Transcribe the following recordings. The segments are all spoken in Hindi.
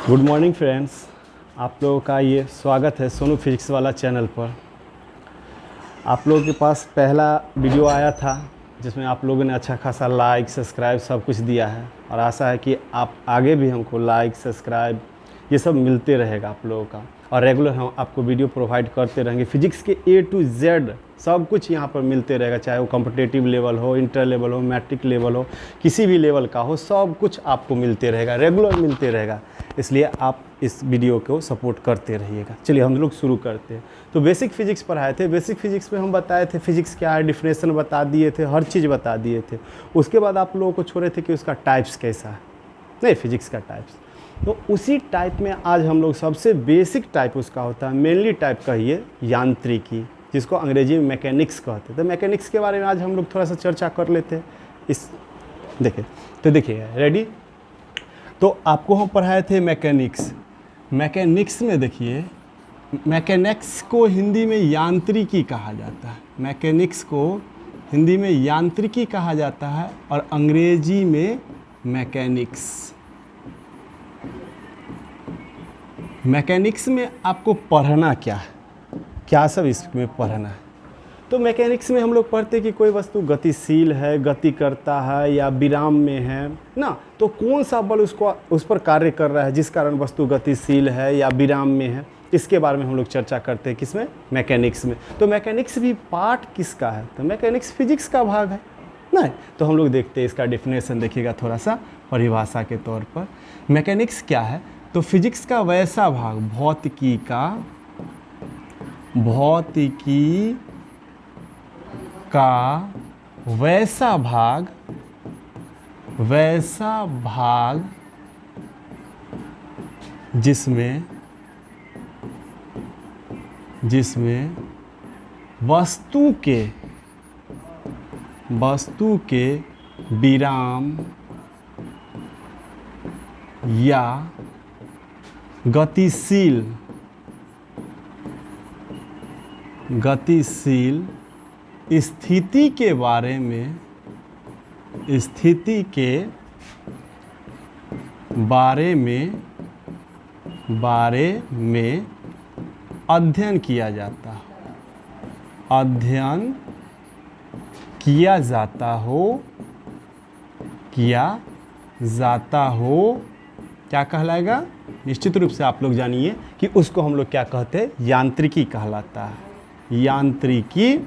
Good morning friends. आप लोगों का ये स्वागत है सोनू फिजिक्स वाला चैनल पर। आप लोगों के पास पहला वीडियो आया था जिसमें आप लोगों ने अच्छा खासा लाइक सब्सक्राइब सब कुछ दिया है और आशा है कि आप आगे भी हमको लाइक सब्सक्राइब ये सब मिलते रहेगा आप लोगों का, और रेगुलर हम आपको वीडियो प्रोवाइड करते रहेंगे। फिजिक्स के A to Z सब कुछ यहाँ पर मिलते रहेगा, चाहे वो कॉम्पिटिटिव लेवल हो, इंटर लेवल हो, मैट्रिक लेवल हो, किसी भी लेवल का हो, सब कुछ आपको मिलते रहेगा, रेगुलर मिलते रहेगा। इसलिए आप इस वीडियो को सपोर्ट करते रहिएगा। चलिए हम लोग शुरू करते हैं। तो बेसिक फिजिक्स पढ़ाए थे। बेसिक फिजिक्स में हम बताए थे फिजिक्स क्या है, डिफिनेशन बता दिए थे, हर चीज़ बता दिए थे। उसके बाद आप लोगों को छोड़े थे कि उसका टाइप्स कैसा है, नहीं फिजिक्स का टाइप्स। तो उसी टाइप में आज हम लोग सबसे बेसिक टाइप उसका होता है, मेनली टाइप कहिए यांत्रिकी, जिसको अंग्रेजी में मैकेनिक्स कहते हैं। तो मैकेनिक्स के बारे में आज हम लोग थोड़ा सा चर्चा कर लेते हैं। इस देखिए रेडी। तो आपको हम पढ़ाए थे मैकेनिक्स। मैकेनिक्स में देखिए, मैकेनिक्स को हिंदी में यांत्रिकी कहा जाता है। मैकेनिक्स को हिंदी में यांत्रिकी कहा जाता है और अंग्रेजी में मैकेनिक्स। मैकेनिक्स में आपको पढ़ना क्या है, क्या सब इसमें पढ़ना है। तो मैकेनिक्स में हम लोग पढ़ते कि कोई वस्तु गतिशील है, गति करता है या विराम में है ना, तो कौन सा बल उस पर कार्य कर रहा है जिस कारण वस्तु गतिशील है या विराम में है, इसके बारे में हम लोग चर्चा करते हैं। किसमें? मैकेनिक्स में। तो मैकेनिक्स भी पार्ट किसका है? तो मैकेनिक्स फिजिक्स का भाग है ना। तो हम लोग देखते हैं इसका डेफिनेशन, देखिएगा थोड़ा सा परिभाषा के तौर पर। मैकेनिक्स क्या है? तो फिजिक्स का वैसा भाग, भौतिकी का वैसा भाग जिसमें वस्तु के विराम या गतिशील स्थिति के बारे में अध्ययन किया जाता हो क्या कहलाएगा? निश्चित रूप से आप लोग जानिए कि उसको हम लोग क्या कहते हैं, यांत्रिकी कहलाता है। यांत्रिकी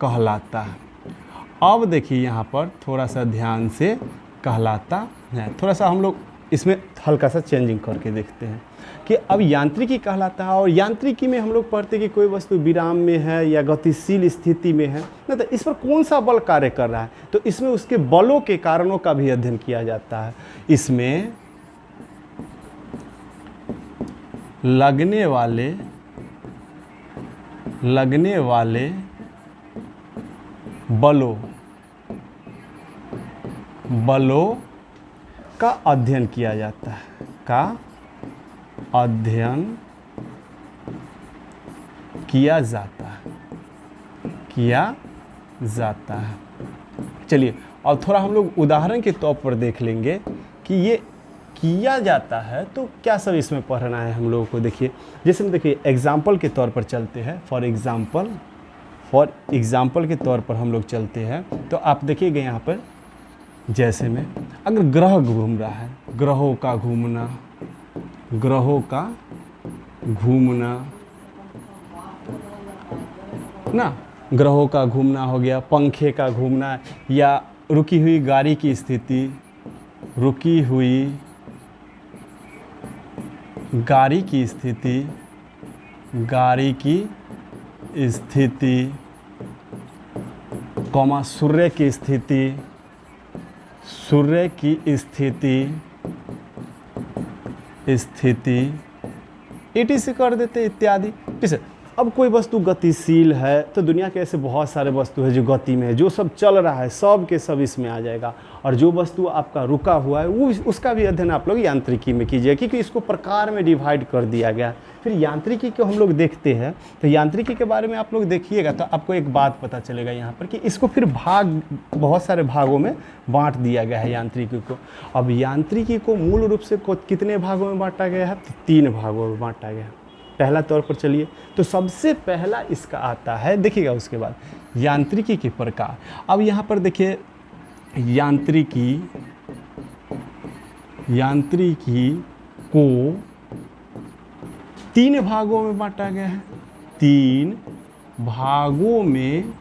कहलाता है। अब देखिए यहाँ पर थोड़ा सा ध्यान से कहलाता है, थोड़ा सा हम लोग इसमें हल्का सा चेंजिंग करके देखते हैं कि अब यांत्रिकी कहलाता है। और यांत्रिकी में हम लोग पढ़ते कि कोई वस्तु विराम में है या गतिशील स्थिति में है ना, तो इस पर कौन सा बल कार्य कर रहा है, तो इसमें उसके बलों के कारणों का भी अध्ययन किया जाता है। इसमें लगने वाले बलों का अध्ययन किया जाता है। चलिए अब थोड़ा हम लोग उदाहरण के तौर पर देख लेंगे कि ये किया जाता है तो क्या सब इसमें पढ़ना है हम लोगों को। देखिए जैसे हम देखिए एग्जाम्पल के तौर पर चलते हैं। फॉर एग्जाम्पल के तौर पर हम लोग चलते हैं। तो आप देखिएगा यहाँ पर, जैसे में अगर ग्रह घूम रहा है, ग्रहों का घूमना हो गया, पंखे का घूमना, या रुकी हुई गाड़ी की स्थिति, सूर्य की स्थिति ETC कर देते इत्यादि। ठीक है। अब कोई वस्तु गतिशील है तो दुनिया के ऐसे बहुत सारे वस्तु है जो गति में है, जो सब चल रहा है सब के सब इसमें आ जाएगा। और जो वस्तु आपका रुका हुआ है वो उसका भी अध्ययन आप लोग यांत्रिकी में कीजिए, क्योंकि इसको प्रकार में डिवाइड कर दिया गया। फिर यांत्रिकी को हम लोग देखते हैं तो यांत्रिकी के बारे में आप लोग देखिएगा तो आपको एक बात पता चलेगा यहाँ पर कि इसको फिर बहुत सारे भागों में बांट दिया गया है यांत्रिकी को। अब यांत्रिकी को मूल रूप से कितने भागों में बांटा गया है? तो 3 भागों में बांटा गया। पहला तौर पर चलिए तो सबसे पहला इसका आता है, देखिएगा उसके बाद यांत्रिकी के प्रकार। अब यहाँ पर देखिए यांत्रिकी को 3 भागों में बांटा गया है। 3 भागों में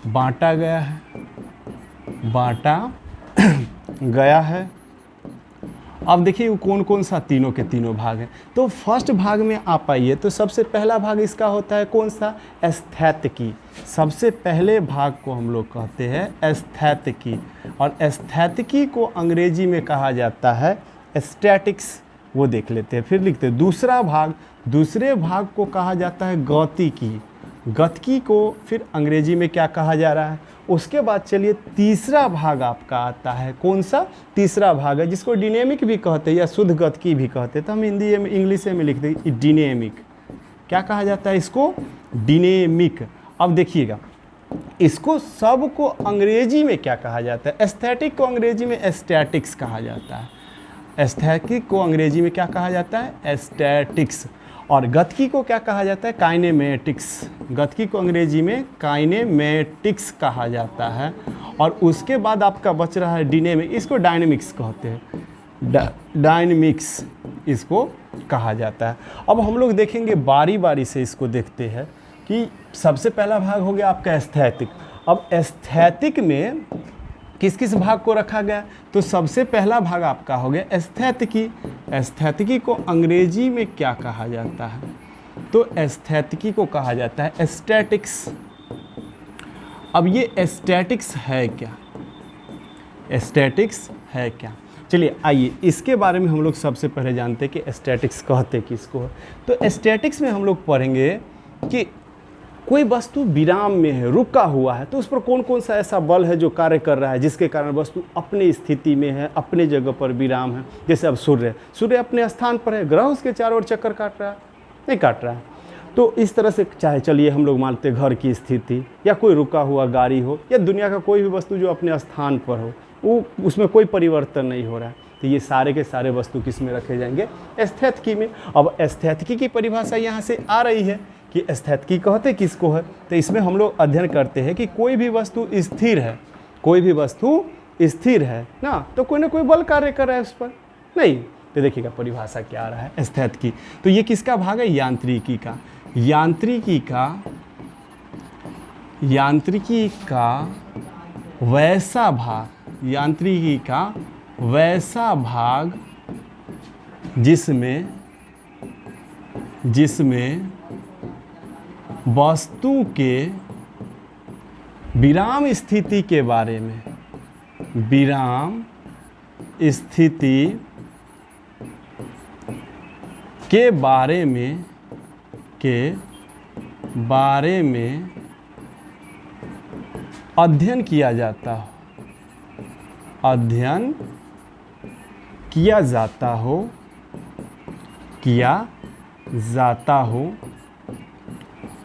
बांटा गया है। अब देखिए वो कौन कौन सा तीनों के तीनों भाग हैं। तो फर्स्ट भाग में आप आइए तो सबसे पहला भाग इसका होता है कौन सा? एस्थेटिकी। सबसे पहले भाग को हम लोग कहते हैं एस्थेटिकी, और एस्थेटिकी को अंग्रेजी में कहा जाता है एस्थेटिक्स। वो देख लेते हैं, फिर लिखते हैं। दूसरे भाग को कहा जाता है गतिकी। गतिकी को फिर अंग्रेजी में क्या कहा जा रहा है? उसके बाद चलिए तीसरा भाग आपका आता है, कौन सा? तीसरा भाग है जिसको डायनेमिक भी कहते हैं या शुद्ध गतिकी भी कहते हैं। तो हम हिंदी में इंग्लिश में लिखते हैं डायनेमिक। क्या कहा जाता है इसको? डायनेमिक। अब देखिएगा इसको सबको अंग्रेजी में क्या कहा जाता है? एस्थेटिक को अंग्रेजी में एस्थेटिक्स कहा जाता है। एस्थेटिक को अंग्रेजी में क्या कहा जाता है? एस्थेटिक्स। और गतिकी को क्या कहा जाता है? काइनेमेटिक्स। गतिकी को अंग्रेजी में काइनेमेटिक्स कहा जाता है। और उसके बाद आपका बच रहा है डायनेमिक, इसको डायनेमिक्स कहते हैं। डायनेमिक्स इसको कहा जाता है। अब हम लोग देखेंगे बारी बारी से, इसको देखते हैं कि सबसे पहला भाग हो गया आपका एस्थेटिक। अब एस्थेटिक में किस किस भाग को रखा गया? तो सबसे पहला भाग आपका हो गया एस्थेटिकी। एस्थेटिकी को अंग्रेजी में क्या कहा जाता है? तो एस्थेटिकी को कहा जाता है एस्थेटिक्स। अब ये एस्थेटिक्स है क्या? एस्थेटिक्स है क्या? चलिए आइए इसके बारे में हम लोग सबसे पहले जानते हैं कि एस्थेटिक्स कहते किसको है। तो एस्थेटिक्स में हम लोग पढ़ेंगे कि कोई वस्तु विराम में है, रुका हुआ है, तो उस पर कौन कौन सा ऐसा बल है जो कार्य कर रहा है जिसके कारण वस्तु अपनी स्थिति में है, अपने जगह पर विराम है। जैसे अब सूर्य अपने स्थान पर है, ग्रह उसके चारों ओर चक्कर काट रहा है? नहीं काट रहा है। तो इस तरह से चाहे चलिए हम लोग मानते घर की स्थिति या कोई रुका हुआ गाड़ी हो या दुनिया का कोई भी वस्तु जो अपने स्थान पर हो, वो उसमें कोई परिवर्तन नहीं हो रहा है, तो ये सारे के सारे वस्तु किस में रखे जाएंगे? एस्थेटिकी में। अब एस्थेटिकी की परिभाषा यहाँ से आ रही है कि एस्थेटिकी कहते किसको है? तो इसमें हम लोग अध्ययन करते हैं कि कोई भी वस्तु स्थिर है, कोई भी वस्तु स्थिर है ना, तो कोई ना कोई बल कार्य कर रहा है उस पर, नहीं? तो देखिएगा परिभाषा क्या आ रहा है एस्थेटिकी। तो ये किसका भाग है? यांत्रिकी का। यांत्रिकी का वैसा भाग जिसमें वस्तु के विराम स्थिति के बारे में अध्ययन किया जाता हो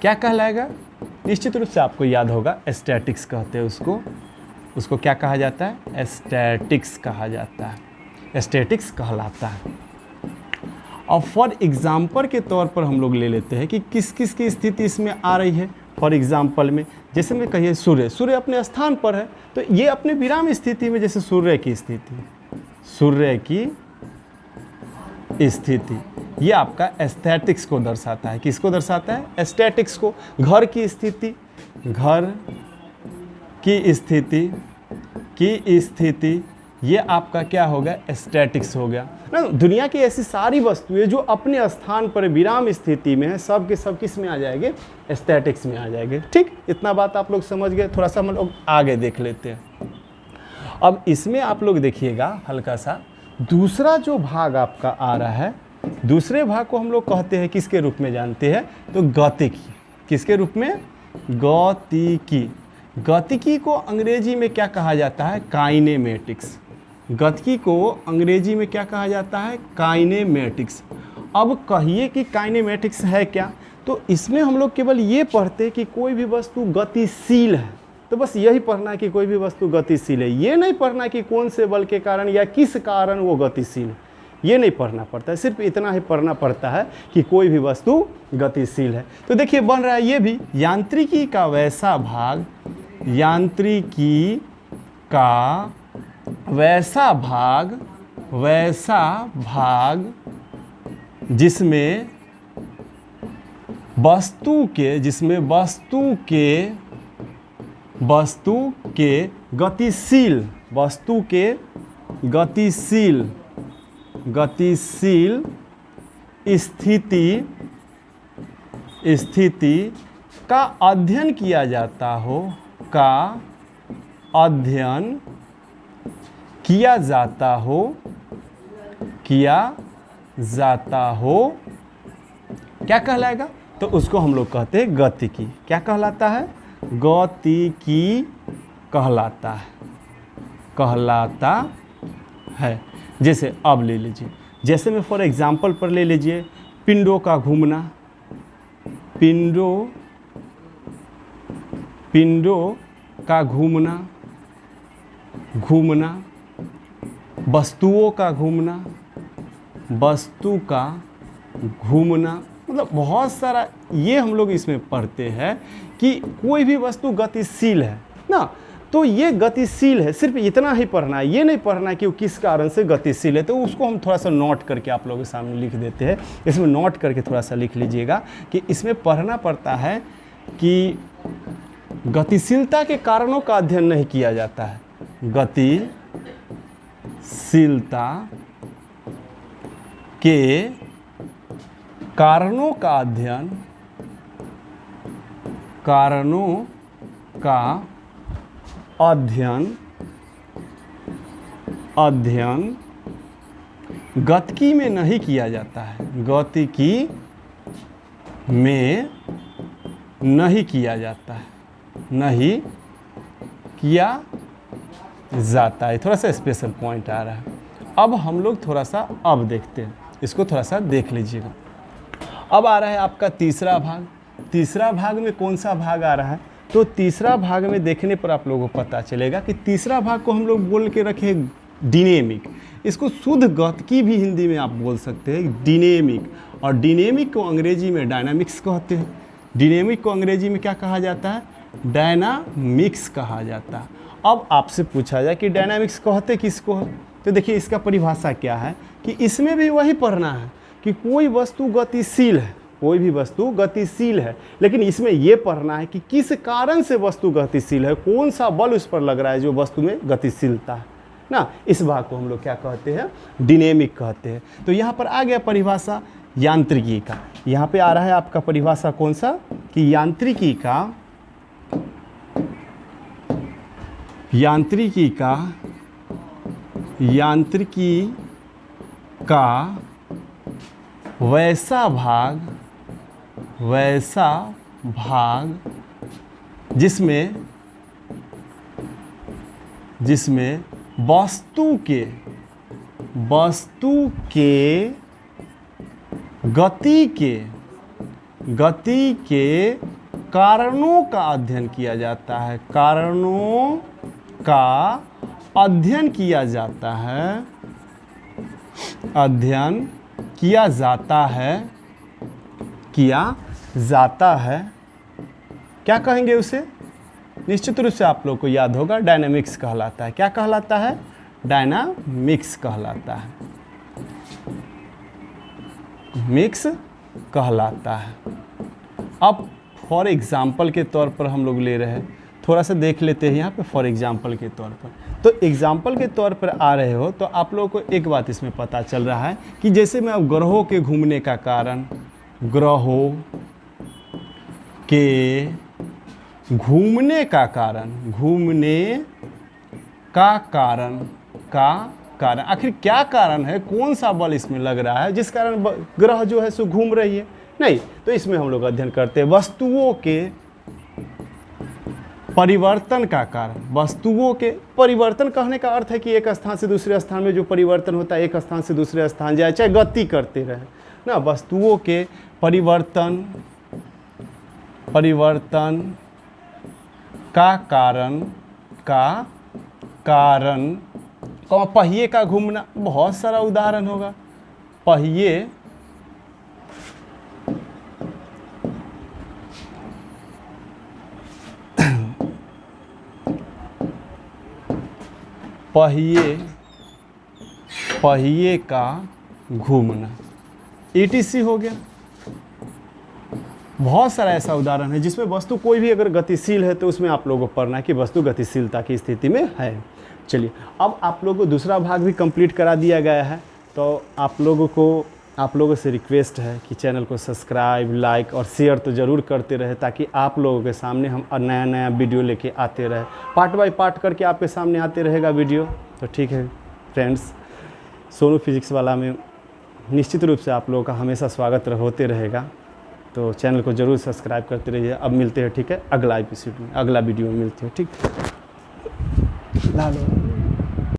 क्या कहलाएगा? निश्चित रूप से आपको याद होगा एस्थेटिक्स कहते हैं उसको क्या कहा जाता है? एस्थेटिक्स कहा जाता है, एस्थेटिक्स कहलाता है। और फॉर एग्जाम्पल के तौर पर हम लोग ले लेते हैं कि किस किस की स्थिति इसमें आ रही है। फॉर एग्जाम्पल में जैसे मैं कहिए सूर्य अपने स्थान पर है, तो ये अपने विराम स्थिति में, जैसे सूर्य की स्थिति ये आपका एस्थेटिक्स को दर्शाता है। किसको दर्शाता है? एस्थेटिक्स को। घर की स्थिति ये आपका क्या हो गया? एस्थेटिक्स हो गया ना। दुनिया की ऐसी सारी वस्तुएं जो अपने स्थान पर विराम स्थिति में है, सब के सब किस में आ जाएंगे? एस्थेटिक्स में आ जाएंगे। ठीक, इतना बात आप लोग समझ गए। थोड़ा सा हम लोग आगे देख लेते हैं। अब इसमें आप लोग देखिएगा हल्का सा, दूसरा जो भाग आपका आ रहा है दूसरे भाग को हम लोग कहते हैं किसके रूप में जानते हैं, तो गतिकी। किसके रूप में, गतिकी। गतिकी को अंग्रेजी में क्या कहा जाता है, काइनेमेटिक्स। गतिकी को अंग्रेजी में क्या कहा जाता है, काइनेमेटिक्स। अब कहिए कि काइनेमेटिक्स है क्या, तो इसमें हम लोग केवल ये पढ़ते कि कोई भी वस्तु गतिशील है, तो बस यही पढ़ना कि कोई भी वस्तु गतिशील है। ये नहीं पढ़ना कि कौन से बल के कारण या किस कारण वो गतिशील है, ये नहीं पढ़ना पड़ता है। सिर्फ इतना ही पढ़ना पड़ता है कि कोई भी वस्तु गतिशील है। तो देखिए बन रहा है ये भी यांत्रिकी का वैसा भाग, यांत्रिकी का वैसा भाग जिसमें वस्तु के गतिशील स्थिति का अध्ययन किया जाता हो, क्या कहलाएगा, तो उसको हम लोग कहते हैं गतिकी। क्या कहलाता है, गतिकी कहलाता है। जैसे अब ले लीजिए, जैसे में फॉर एग्जांपल पर ले लीजिए पिंडों का घूमना, पिंडों का घूमना, वस्तुओं का घूमना, वस्तु का घूमना, मतलब बहुत सारा ये हम लोग इसमें पढ़ते हैं कि कोई भी वस्तु गतिशील है ना, तो ये गतिशील है, सिर्फ इतना ही पढ़ना है। ये नहीं पढ़ना कि वो किस कारण से गतिशील है, तो उसको हम थोड़ा सा नोट करके आप लोगों के सामने लिख देते हैं। इसमें नोट करके थोड़ा सा लिख लीजिएगा कि इसमें पढ़ना पड़ता है कि गतिशीलता के कारणों का अध्ययन नहीं किया जाता है, गतिशीलता के कारणों का अध्ययन गतिकी में नहीं किया जाता है, गतिकी में नहीं किया जाता है, नहीं किया जाता है। थोड़ा सा स्पेशल पॉइंट आ रहा है। अब हम लोग थोड़ा सा अब देखते हैं, इसको थोड़ा सा देख लीजिएगा। अब आ रहा है आपका तीसरा भाग। तीसरा भाग में कौन सा भाग आ रहा है, तो तीसरा भाग में देखने पर आप लोगों को पता चलेगा कि तीसरा भाग को हम लोग बोल के रखे डिनेमिक। इसको शुद्ध गतिकी भी हिंदी में आप बोल सकते हैं डिनेमिक, और डिनेमिक को अंग्रेजी में डायनामिक्स कहते हैं। डिनेमिक को अंग्रेजी में क्या कहा जाता है, डायनामिक्स कहा जाता है। अब आपसे पूछा जाए कि डायनामिक्स कहते किसको है, तो देखिए इसका परिभाषा क्या है कि इसमें भी वही पढ़ना है कि कोई वस्तु गतिशील है, कोई भी वस्तु गतिशील है, लेकिन इसमें यह पढ़ना है कि किस कारण से वस्तु गतिशील है, कौन सा बल उस पर लग रहा है जो वस्तु में गतिशीलता है ना। इस भाग को हम लोग क्या कहते हैं, डिनेमिक कहते हैं। तो यहाँ पर आ गया परिभाषा यांत्रिकी का। यहाँ पे आ रहा है आपका परिभाषा कौन सा, कि यांत्रिकी का वैसा भाग जिसमें वस्तु के गति के कारणों का अध्ययन किया जाता है, कारणों का अध्ययन किया जाता है, अध्ययन किया जाता है। क्या कहेंगे उसे, निश्चित रूप से आप लोग को याद होगा, डायनामिक्स कहलाता है। क्या कहलाता है, डायनामिक्स कहलाता है, मिक्स कहलाता है। अब फॉर एग्जाम्पल के तौर पर हम लोग ले रहे हैं, थोड़ा सा देख लेते हैं यहाँ पे फॉर एग्जाम्पल के तौर पर। तो एग्जाम्पल के तौर पर आ रहे हो तो आप लोगों को एक बात इसमें पता चल रहा है कि जैसे मैं अब ग्रहों के घूमने का कारण, ग्रहों के घूमने का कारण, घूमने का कारण, आखिर क्या कारण है, कौन सा बल इसमें लग रहा है जिस कारण ग्रह जो है सो घूम रही है। नहीं, तो इसमें हम लोग अध्ययन करते हैं वस्तुओं के परिवर्तन का कारण। वस्तुओं के परिवर्तन कहने का अर्थ है कि एक स्थान से दूसरे स्थान में जो परिवर्तन होता है, एक स्थान से दूसरे स्थान जाए, चाहे गति करते रहे ना, वस्तुओं के परिवर्तन का कारण पहिए का घूमना, बहुत सारा उदाहरण होगा। पहिए का घूमना, ETC हो गया। बहुत सारा ऐसा उदाहरण है जिसमें वस्तु कोई भी अगर गतिशील है तो उसमें आप लोगों को पढ़ना है कि वस्तु गतिशीलता की स्थिति में है। चलिए, अब आप लोगों को दूसरा भाग भी कंप्लीट करा दिया गया है, तो आप लोगों से रिक्वेस्ट है कि चैनल को सब्सक्राइब, लाइक और शेयर तो ज़रूर करते रहे, ताकि आप लोगों के सामने हम नया वीडियो लेके आते रहे, पार्ट बाय पार्ट करके आपके सामने आते रहेगा वीडियो। तो ठीक है फ्रेंड्स, सोनू फिजिक्स वाला में निश्चित रूप से आप लोगों का हमेशा स्वागत होते रहेगा, तो चैनल को ज़रूर सब्सक्राइब करते रहिए। अब मिलते हैं, ठीक है, अगला एपिसोड में, अगला वीडियो में मिलते हैं, ठीक। ला लो।